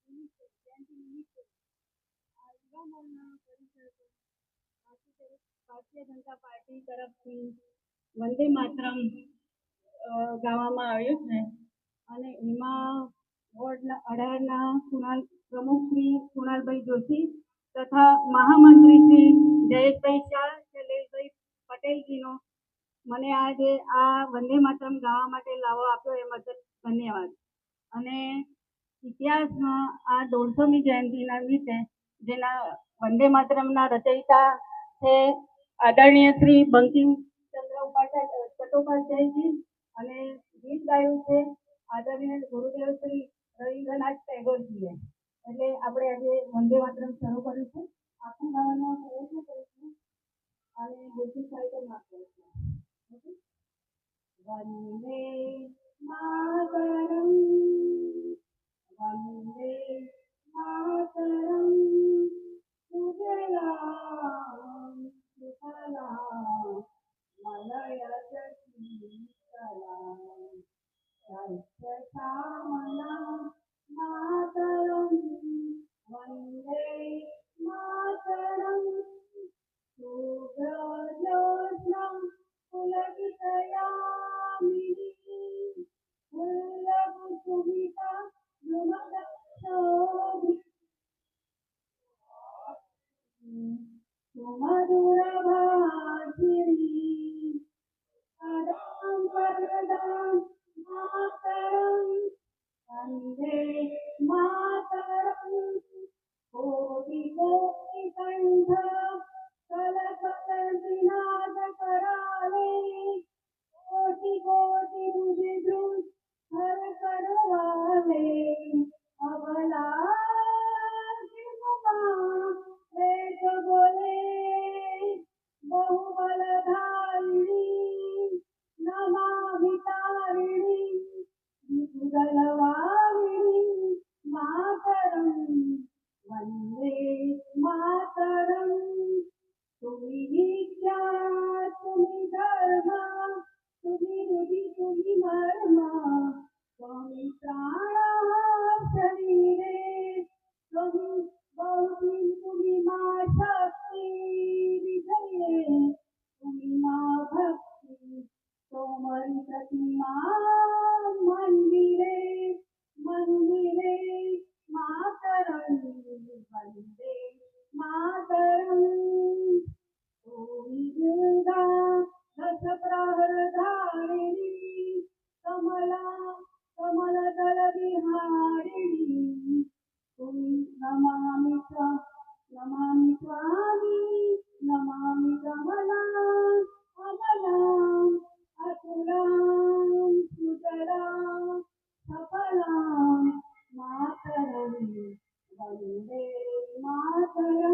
जयंती निमित्त युवा मोर्चा परिषद ભારતીય જનતા પાર્ટી તરફથી વંદે માતરમ ગાવામાં આવ્યું છે અને એમાં વોર્ડ 18ના પ્રમુખ શ્રી કુણાલભાઈ જોશી તથા મહામંત્રી શ્રી જયેશભાઈ શાહ, શૈલેષભાઈ પટેલજીનો મને આજે આ વંદે માતરમ ગાવા માટે લાવો આપ્યો એ બદલ ધન્યવાદ. અને ઇતિહાસમાં આ 150મી જયંતિના નિમિત્તે જેના વંદે માતરમના રચયિતા છે આદરણીય શ્રી બંકિમચંદ્ર ચટ્ટોપાધ્યાયજી અને ગીત ગાયું છે આદરણીય ગુરુદેવ શ્રી રવિન્દ્રનાથ ટેગોરજીએ. એટલે આપણે આજે વંદે માતરમ શરૂ કર્યું છે. આખું ગાવાનો પ્રયત્ન કરીશું અને બુદ્ધિ કાર્યક્રમ આપીશું. વંદે માતરમ વંદે માતરમ સુજલામ સુફલામ મલયજશીતલામ સસ્યશ્યામલામ માતરમ વંદે માતરમ શુભ્રજોત્સ્ના પુલकितयामिनीं फुल्लकुसुमिता सुमधुरभाषिणीं सदां वरदां मातरं वन्दे मातरं कोटिकोटिकण्ठ कलकलविनादकराले कोटि कोटि भुजि हर करवाले अबला वेद बोले बहुबलधारिणी नमामि तारिणी विपुलवारिणी मातरं वन्दे मातरं तुम्ही विद्या तुम्ही धर्म तुम्ही हृदि तुम्ही मर्म त्वमि प्राणः शरीरे त्वमि बहुती तुम्ही मा शक्ती विजये तुम्ही मा भक्ती तोमरी प्रतिमा मंदिरे मंदिरे मातरं वन्दे मातरं दुर्गा दशप्रहरधारिणी कमला कमलदल विहारिणी नमामि स्वामी नमामि कमलां अमलां अतुलां सुतरां सफलां मातरं वन्दे मातरं